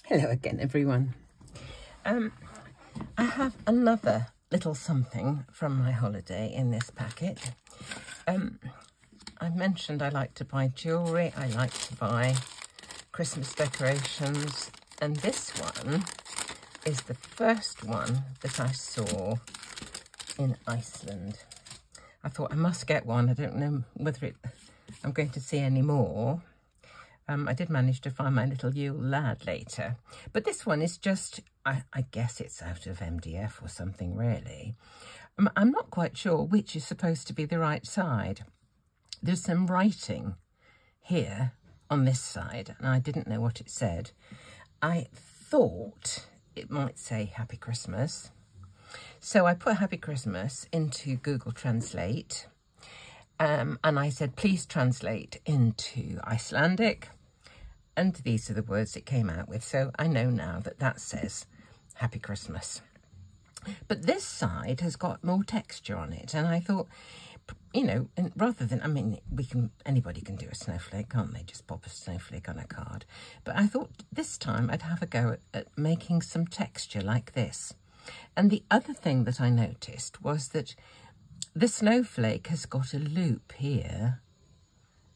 Hello again, everyone. I have another little something from my holiday in this packet. I mentioned I like to buy jewellery, I like to buy Christmas decorations, and this one is the first one that I saw in Iceland. I thought I must get one. I don't know whether I'm going to see any more. I did manage to find my little Yule lad later, but this one is just, I guess it's out of MDF or something, really. I'm not quite sure which is supposed to be the right side. There's some writing here on this side, and I didn't know what it said. I thought it might say Happy Christmas. So I put Happy Christmas into Google Translate, and I said, please translate into Icelandic. And these are the words it came out with. So I know now that that says Happy Christmas. But this side has got more texture on it. And I thought, you know, and rather than, I mean, anybody can do a snowflake, can't they? Just pop a snowflake on a card. But I thought this time I'd have a go at making some texture like this. And the other thing that I noticed was that the snowflake has got a loop here,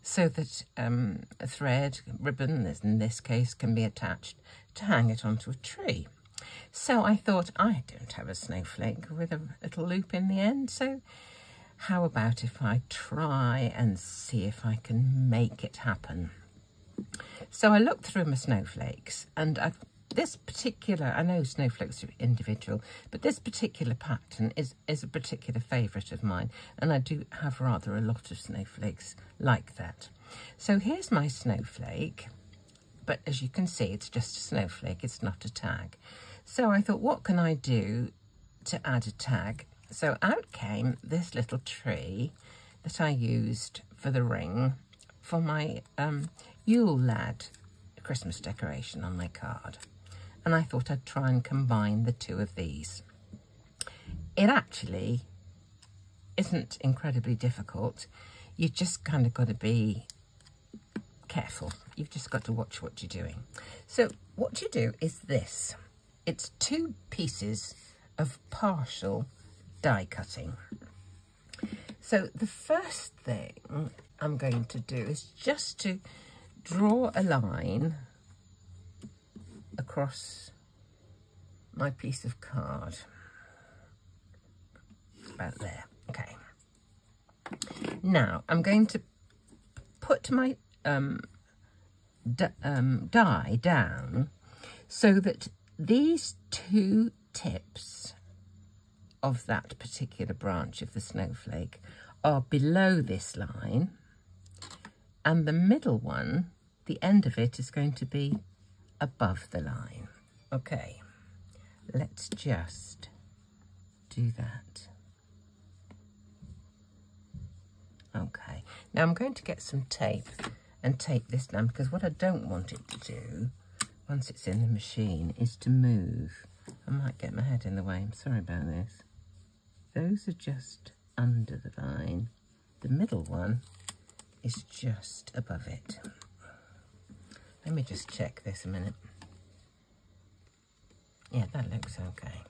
so that a thread, ribbon, in this case, can be attached to hang it onto a tree. So I thought, I don't have a snowflake with a little loop in the end, so how about if I try and see if I can make it happen? So I looked through my snowflakes, and this particular, I know snowflakes are individual, but this particular pattern is a particular favourite of mine, and I do have rather a lot of snowflakes like that. So here's my snowflake, but as you can see, it's just a snowflake, it's not a tag. So I thought, what can I do to add a tag? So out came this little tree that I used for the ring for my Yule lad Christmas decoration on my card. And I thought I'd try and combine the two of these. It actually isn't incredibly difficult. You've just kind of got to be careful. You've just got to watch what you're doing. So what you do is this. It's two pieces of partial die cutting. So the first thing I'm going to do is just to draw a line across my piece of card. It's about there. Okay. Now I'm going to put my die down so that these two tips of that particular branch of the snowflake are below this line, and the middle one, the end of it, is going to be above the line. Okay, let's just do that. Okay, now I'm going to get some tape and tape this down, because what I don't want it to do once it's in the machine is to move. I might get my head in the way, I'm sorry about this. Those are just under the line. The middle one is just above it. Let me just check this a minute. Yeah, that looks okay.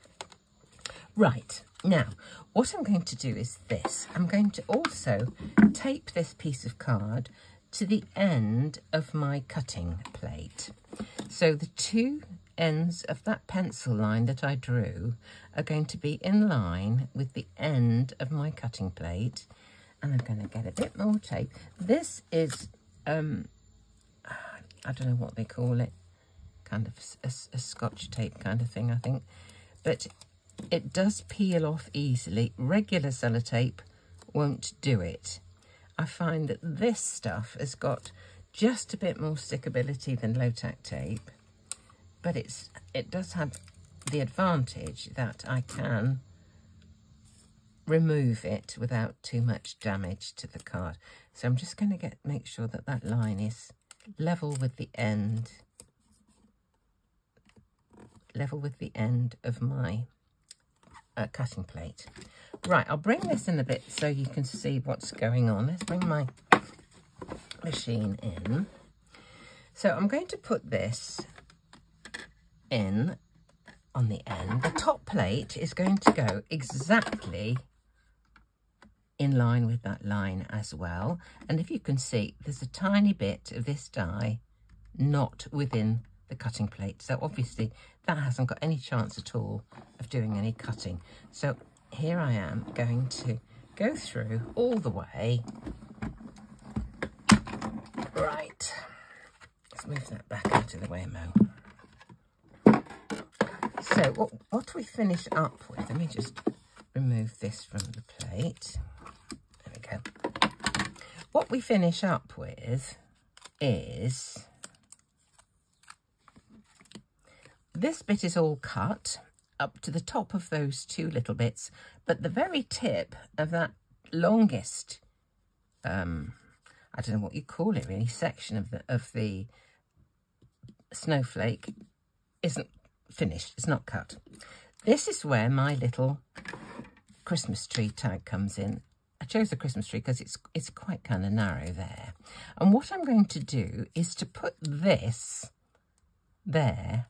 Right, now, what I'm going to do is this. I'm going to also tape this piece of card to the end of my cutting plate. So the two ends of that pencil line that I drew are going to be in line with the end of my cutting plate. And I'm going to get a bit more tape. This is, I don't know what they call it, kind of a Scotch tape kind of thing, I think. But it does peel off easily. Regular sellotape won't do it. I find that this stuff has got just a bit more stickability than low-tack tape, but it does have the advantage that I can remove it without too much damage to the card. So I'm just going to make sure that that line is level with the end of my cutting plate. Right, I'll bring this in a bit so you can see what's going on. Let's bring my machine in. So I'm going to put this in on the end. The top plate is going to go exactly in line with that line as well. And if you can see, there's a tiny bit of this die not within the cutting plate. So obviously that hasn't got any chance at all of doing any cutting. So here I am going to go through all the way. Right, let's move that back out of the way, Mo. So what we finish up with, let me just remove this from the plate. There we go. What we finish up with is, this bit is all cut up to the top of those two little bits, but the very tip of that longest, I don't know what you call it really, section of the snowflake isn't finished, it's not cut. This is where my little Christmas tree tag comes in. I chose the Christmas tree because it's quite kind of narrow there. And what I'm going to do is to put this there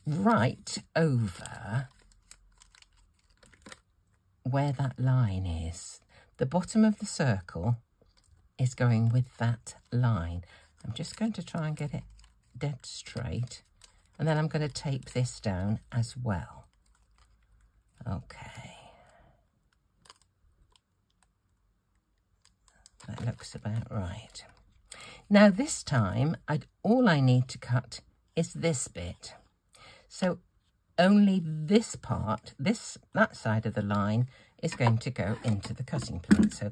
right over where that line is. The bottom of the circle is going with that line. I'm just going to try and get it dead straight, and then I'm going to tape this down as well. Okay, that looks about right. Now this time all I need to cut is this bit, so only this part, that side of the line is going to go into the cutting plate. So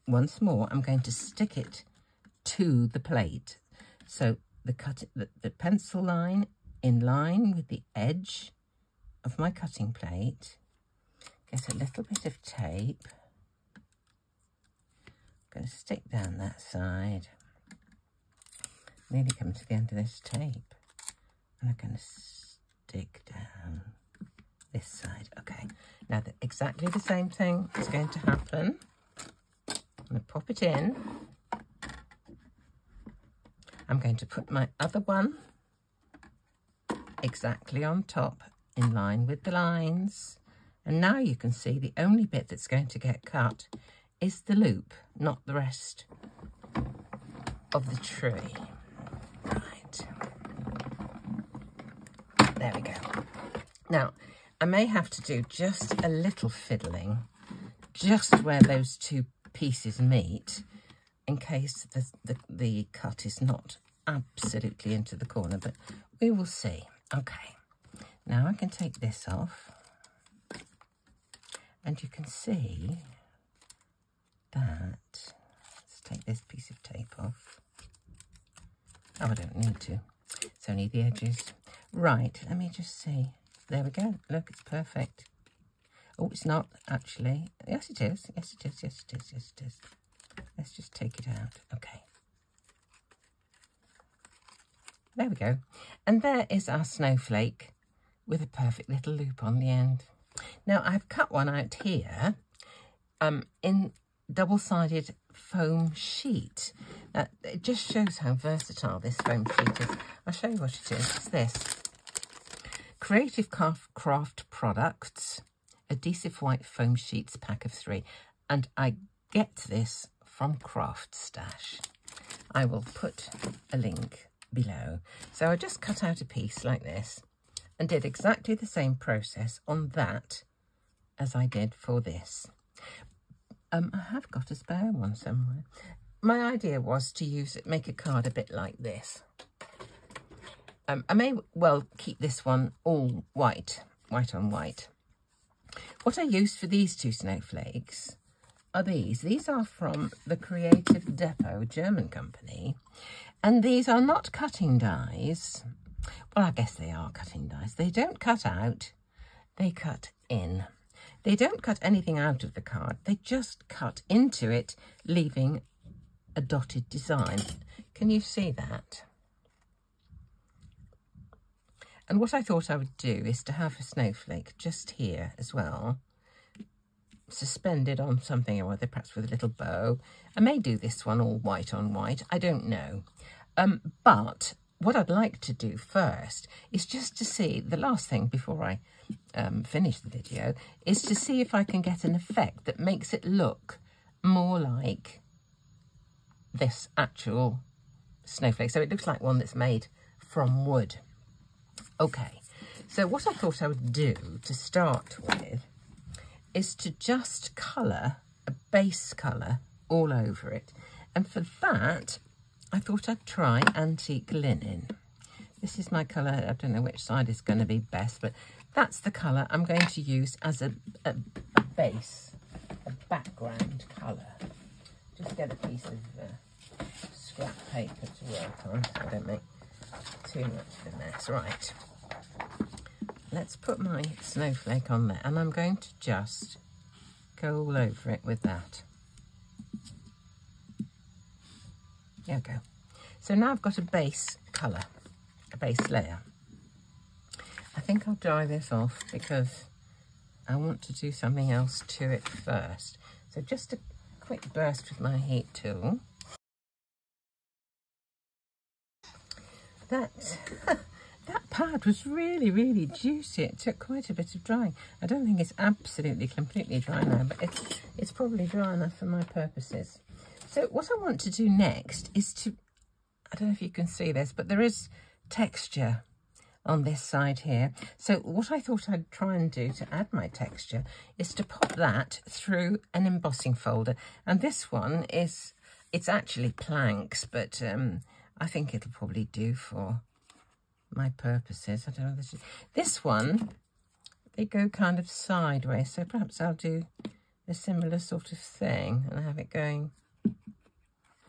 once more, I'm going to stick it to the plate. So the pencil line in line with the edge of my cutting plate. Get a little bit of tape. I'm going to stick down that side. Nearly come to the end of this tape. And I'm going to stick down this side. Okay, now exactly the same thing is going to happen. I'm going to pop it in. I'm going to put my other one exactly on top in line with the lines. And now you can see the only bit that's going to get cut is the loop, not the rest of the tree. Right. There we go. Now, I may have to do just a little fiddling just where those two pieces meet in case the cut is not absolutely into the corner, but we will see. Okay, now I can take this off and you can see that, let's take this piece of tape off. Oh, I don't need to, it's only the edges. Right, let me just see. There we go. Look, it's perfect. Oh, it's not actually. Yes, it is. Yes, it is. Yes, it is. Yes, it is. Let's just take it out. Okay. There we go. And there is our snowflake with a perfect little loop on the end. Now, I've cut one out here in double-sided foam sheet. It just shows how versatile this foam sheet is. I'll show you what it is. It's this. Creative Craft Products, adhesive white foam sheets, pack of 3. And I get this from Craft Stash. I will put a link below. So I just cut out a piece like this and did exactly the same process on that as I did for this. I have got a spare one somewhere. My idea was to make a card a bit like this. I may well keep this one all white on white. What I used for these two snowflakes are these. These are from the Creative Depot, German company. And these are not cutting dies. Well, I guess they are cutting dies. They don't cut out, they cut in. They don't cut anything out of the card. They just cut into it, leaving a dotted design. Can you see that? And what I thought I would do is to have a snowflake just here as well, suspended on something or other, perhaps with a little bow. I may do this one all white on white, I don't know. But what I'd like to do first is just to see, the last thing before I finish the video, is to see if I can get an effect that makes it look more like this actual snowflake. So it looks like one that's made from wood. Okay, so what I thought I would do to start with is to just colour a base colour all over it. And for that, I thought I'd try antique linen. This is my colour. I don't know which side is going to be best, but that's the colour I'm going to use as a base, a background colour. Just get a piece of scrap paper to work on so I don't make too much of a mess. Right, let's put my snowflake on there, and I'm going to just go all over it with that. There we go. So now I've got a base colour, a base layer. I think I'll dry this off because I want to do something else to it first. So just a quick burst with my heat tool. That pad was really, really juicy. It took quite a bit of drying. I don't think it's absolutely completely dry now, but it's probably dry enough for my purposes. So what I want to do next is to, I don't know if you can see this, but there is texture on this side here. So what I thought I'd try and do to add my texture is to pop that through an embossing folder. And this one is, it's actually planks, but I think it'll probably do for my purposes. I don't know. This one, they go kind of sideways, so perhaps I'll do a similar sort of thing and have it going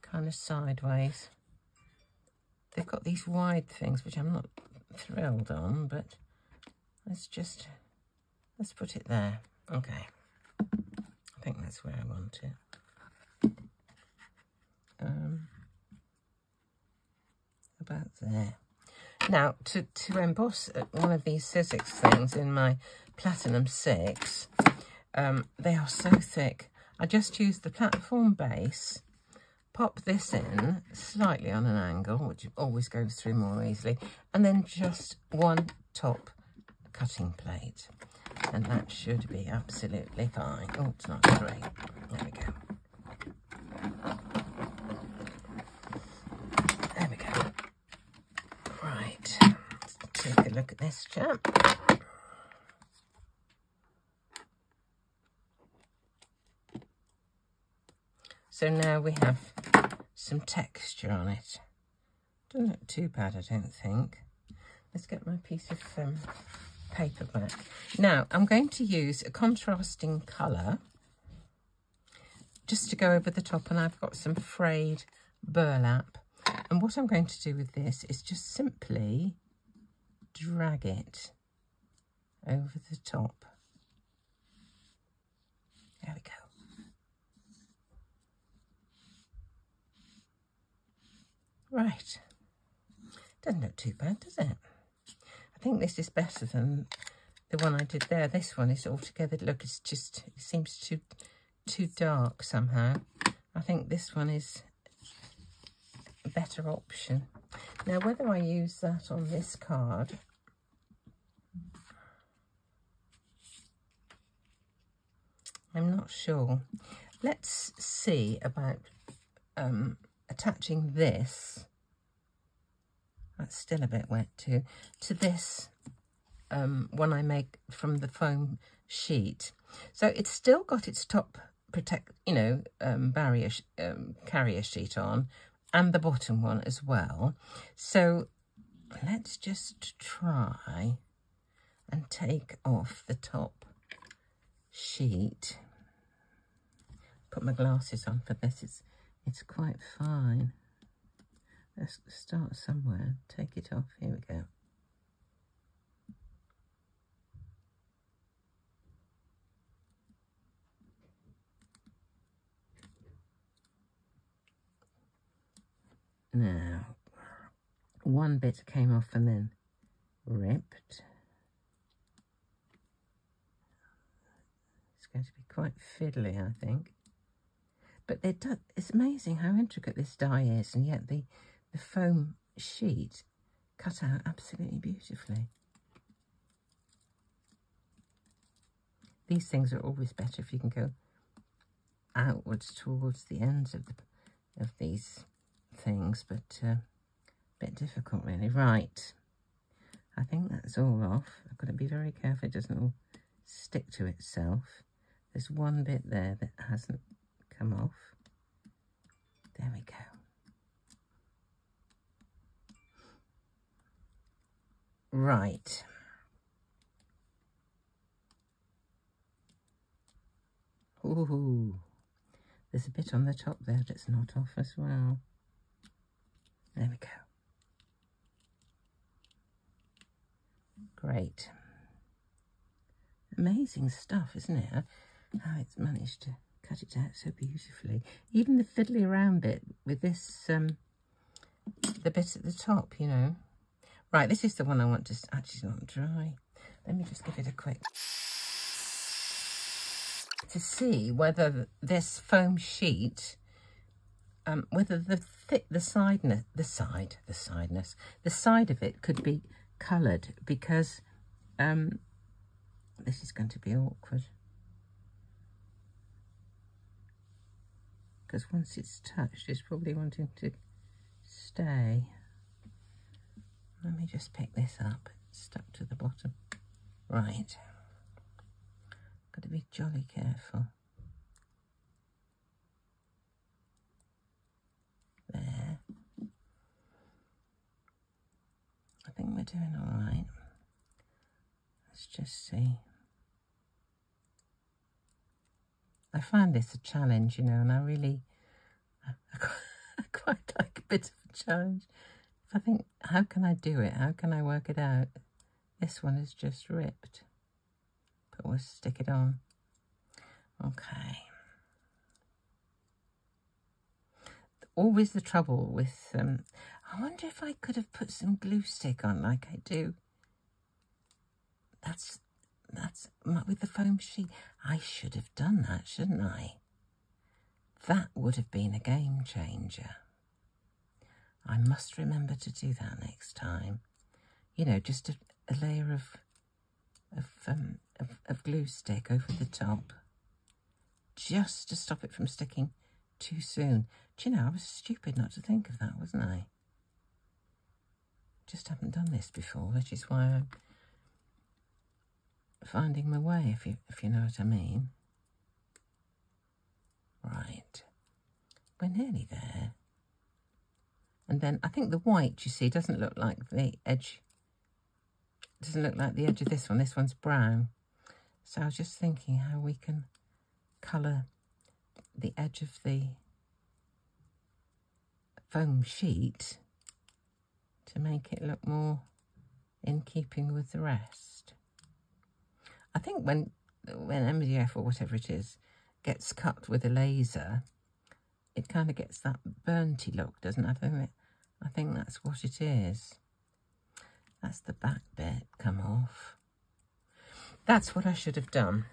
kind of sideways. They've got these wide things, which I'm not thrilled on, but let's put it there. Okay, I think that's where I want it. About there. Now, to emboss one of these Sizzix things in my Platinum 6, they are so thick. I just use the platform base, pop this in slightly on an angle, which always goes through more easily, and then just one top cutting plate. And that should be absolutely fine. Oh, it's not great. There we go. There we go. Right, let's take a look at this chap. So now we have some texture on it. Doesn't look too bad, I don't think. Let's get my piece of paper back. Now I'm going to use a contrasting colour just to go over the top, and I've got some frayed burlap. And what I'm going to do with this is just simply drag it over the top. There we go. Right, doesn't look too bad, does it? I think this is better than the one I did there. This one is altogether, look, it's just, it seems too dark somehow. I think this one is a better option. Now, whether I use that on this card, I'm not sure. Let's see about attaching this, that's still a bit wet too, to this one I make from the foam sheet. So it's still got its top barrier carrier sheet on, and the bottom one as well. So let's just try and take off the top sheet. Put my glasses on for this. It's quite fine. Let's start somewhere. Take it off. Here we go. Now, one bit came off and then ripped. It's going to be quite fiddly, I think. But it's amazing how intricate this die is, and yet the foam sheet cut out absolutely beautifully. These things are always better if you can go outwards towards the ends of these things, but a bit difficult really. Right, I think that's all off. I've got to be very careful it doesn't all stick to itself. There's one bit there that hasn't come off. There we go. Right. Ooh, there's a bit on the top there that's not off as well. There we go. Great. Amazing stuff, isn't it? How it's managed to cut it out so beautifully. Even the fiddly around bit with this, the bit at the top, you know. Right, this is the one I want to actually not dry. Let me just give it a quick to see whether this foam sheet, whether the side of it could be coloured, because this is going to be awkward. Because once it's touched, it's probably wanting to stay. Let me just pick this up. It's stuck to the bottom. Right. Got to be jolly careful. There. I think we're doing all right. Let's just see. I find this a challenge, you know, and I quite like a bit of a challenge. If I think, how can I do it? How can I work it out? This one is just ripped. But we'll stick it on. Okay. Always the trouble with, I wonder if I could have put some glue stick on like I do. That's with the foam sheet. I should have done that, shouldn't I? That would have been a game changer. I must remember to do that next time. You know, just a layer of glue stick over the top, just to stop it from sticking too soon. Do you know, I was stupid not to think of that, wasn't I? Just haven't done this before, which is why I'm finding my way, if you know what I mean. Right, we're nearly there. And then I think the white, you see, doesn't look like the edge. Doesn't look like the edge of this one. This one's brown. So I was just thinking how we can colour the edge of the foam sheet to make it look more in keeping with the rest. I think when MDF or whatever it is gets cut with a laser, it kind of gets that burnty look, doesn't it? I think that's what it is. That's the back bit come off. That's what I should have done.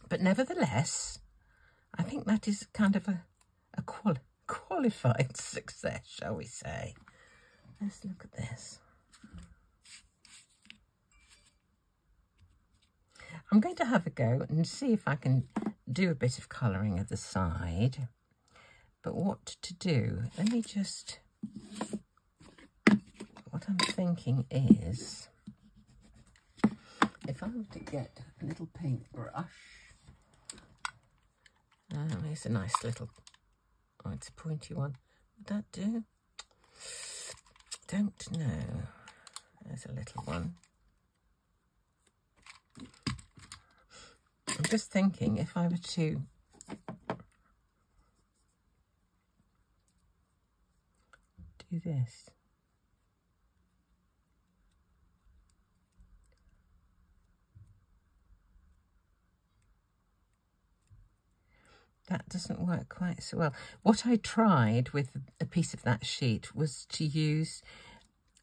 But nevertheless, I think that is kind of a qualified success, shall we say. Let's look at this. I'm going to have a go and see if I can do a bit of colouring at the side. But what to do, let me just, what I'm thinking is, if I were to get a little paintbrush, here's a nice little, oh, it's a pointy one. Would that do? Don't know. There's a little one. I'm just thinking if I were to do this. That doesn't work quite so well. What I tried with a piece of that sheet was to use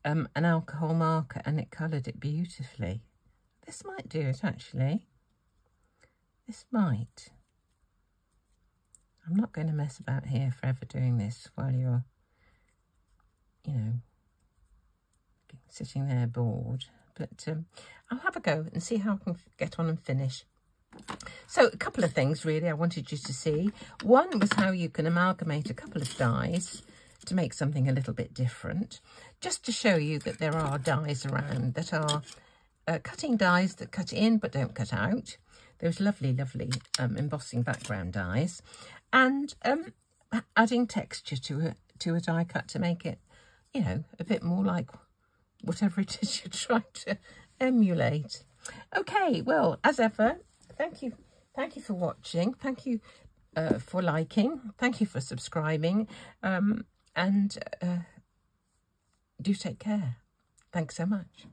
an alcohol marker, and it coloured it beautifully. This might do it, actually. This might. I'm not going to mess about here forever doing this while you're, you know, getting sitting there bored. But I'll have a go and see how I can get on and finish. So a couple of things really I wanted you to see. One was how you can amalgamate a couple of dies to make something a little bit different, just to show you that there are dies around that are cutting dies that cut in but don't cut out. Those lovely embossing background dies, and adding texture to a die cut to make it, you know, a bit more like whatever it is you're trying to emulate. Okay, well, as ever, thank you for watching. Thank you for liking. Thank you for subscribing. And do take care. Thanks so much.